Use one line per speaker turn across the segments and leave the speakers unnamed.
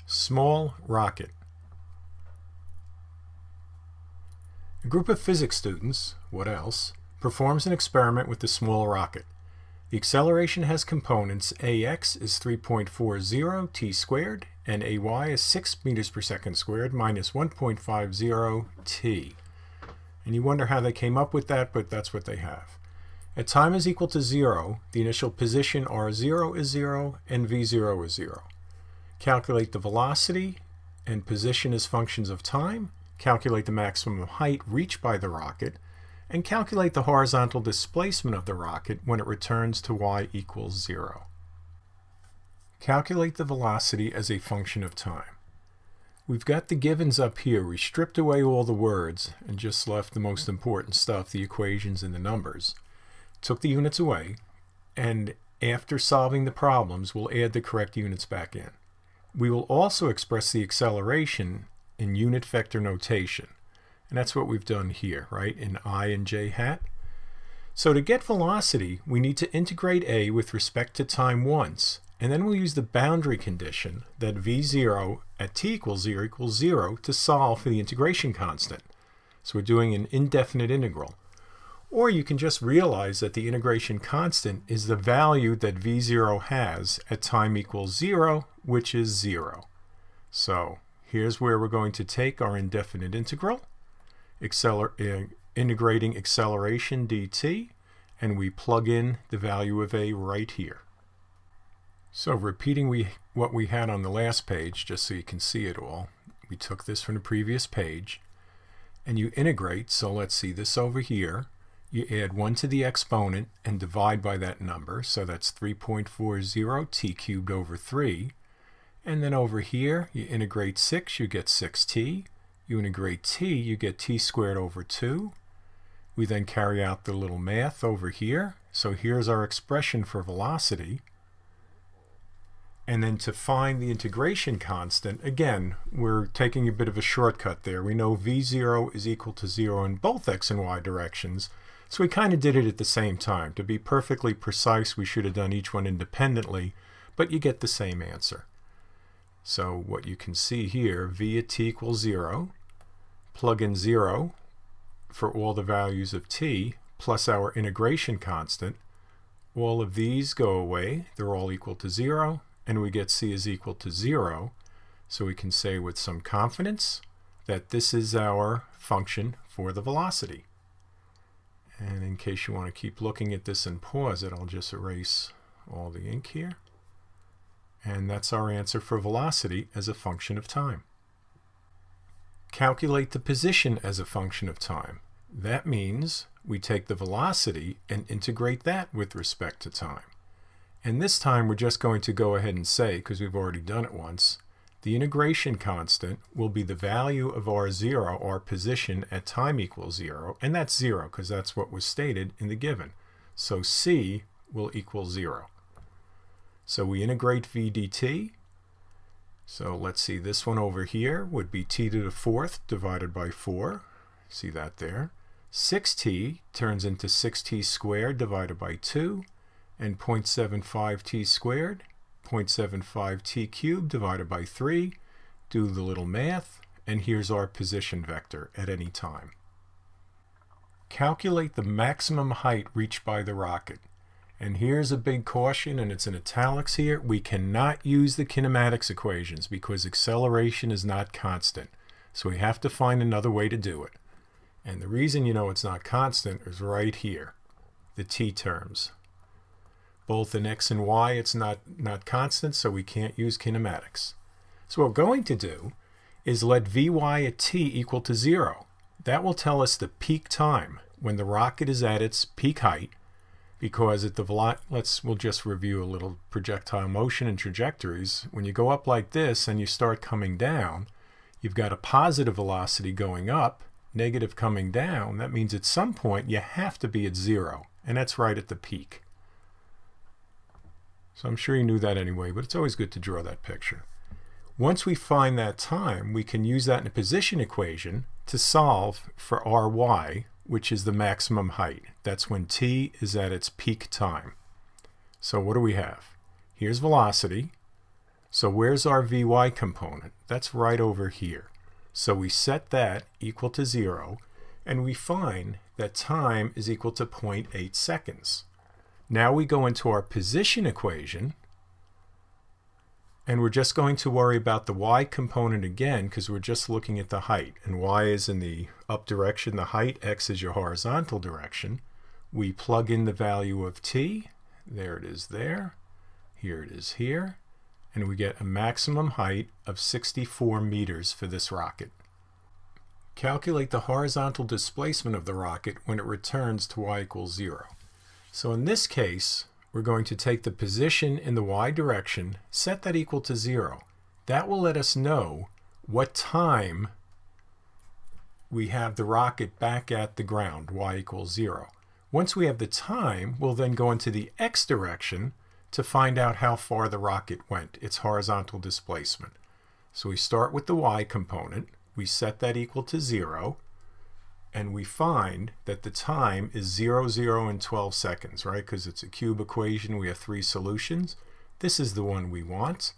Small rocket. A group of physics students, what else, performs an experiment with the small rocket. The acceleration has components ax is 3.40 t squared and ay is 6 meters per second squared minus 1.50 t. And you wonder how they came up with that, but that's what they have. At time is equal to 0, the initial position r0 is 0 and v0 is 0. Calculate the velocity and position as functions of time, calculate the maximum height reached by the rocket, and calculate the horizontal displacement of the rocket when it returns to y equals 0. Calculate the velocity as a function of time. We've got the givens up here. We stripped away all the words and just left the most important stuff, the equations and the numbers. Took the units away, and after solving the problems, we'll add the correct units back in. We will also express the acceleration in unit vector notation. And that's what we've done here, right, in I and j hat. So to get velocity, we need to integrate a with respect to time once, and then we'll use the boundary condition that v0 at t equals 0 to solve for the integration constant. So we're doing an indefinite integral. Or you can just realize that the integration constant is the value that v0 has at time equals 0, which is 0. So here's where we're going to take our indefinite integral, integrating acceleration dt, and we plug in the value of a right here. So repeating what we had on the last page, just so you can see it all, we took this from the previous page, and you integrate. So let's see this over here. You add 1 to the exponent and divide by that number, so that's 3.40 t cubed over 3. And then over here, you integrate 6, you get 6t. You integrate t, you get t squared over 2. We then carry out the little math over here. So here's our expression for velocity. And then to find the integration constant, again, we're taking a bit of a shortcut there. We know v0 is equal to 0 in both x and y directions. So we kind of did it at the same time. To be perfectly precise, we should have done each one independently, but you get the same answer. So what you can see here, v at t equals 0, plug in 0 for all the values of t, plus our integration constant. All of these go away. They're all equal to 0, and we get c is equal to 0. So we can say with some confidence that this is our function for the velocity. And in case you want to keep looking at this and pause it, I'll just erase all the ink here. And that's our answer for velocity as a function of time. Calculate the position as a function of time. That means we take the velocity and integrate that with respect to time. And this time we're just going to go ahead and say, because we've already done it once, the integration constant will be the value of r0, our position at time equals 0, and that's 0 because that's what was stated in the given. So c will equal 0. So we integrate v dt. So let's see, this one over here would be t to the 4th divided by 4. See that there? 6t turns into 6t squared divided by 2, and 0.75 t squared, 0.75 t cubed divided by 3. Do the little math, and here's our position vector at any time. Calculate the maximum height reached by the rocket. And here's a big caution, and it's in italics here. We cannot use the kinematics equations because acceleration is not constant. So we have to find another way to do it. And the reason you know it's not constant is right here, the t terms. Both in x and y it's not constant, so we can't use kinematics. So what we're going to do is let vy at t equal to 0. That will tell us the peak time when the rocket is at its peak height, because at the we'll just review a little projectile motion and trajectories. When you go up like this and you start coming down, you've got a positive velocity going up, negative coming down. That means at some point you have to be at 0, and that's right at the peak. So I'm sure you knew that anyway, but it's always good to draw that picture. Once we find that time, we can use that in a position equation to solve for ry, which is the maximum height. That's when t is at its peak time. So what do we have? Here's velocity. So where's our Vy component? That's right over here. So we set that equal to 0, and we find that time is equal to 0.8 seconds. Now we go into our position equation, and we're just going to worry about the y component again because we're just looking at the height. And y is in the up direction, the height, x is your horizontal direction. We plug in the value of t. There it is there. Here it is here. And we get a maximum height of 64 meters for this rocket. Calculate the horizontal displacement of the rocket when it returns to y equals 0. So in this case, we're going to take the position in the y direction, set that equal to 0. That will let us know what time we have the rocket back at the ground, y equals 0. Once we have the time, we'll then go into the x direction to find out how far the rocket went, its horizontal displacement. So we start with the y component, we set that equal to 0, and we find that the time is 0, 0, and 12 seconds, right? Because it's a cube equation, we have 3 solutions. This is the one we want.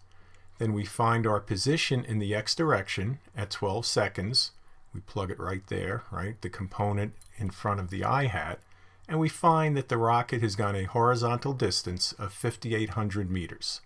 Then we find our position in the x direction at 12 seconds. We plug it right there, right? The component in front of the I-hat. And we find that the rocket has gone a horizontal distance of 5,800 meters.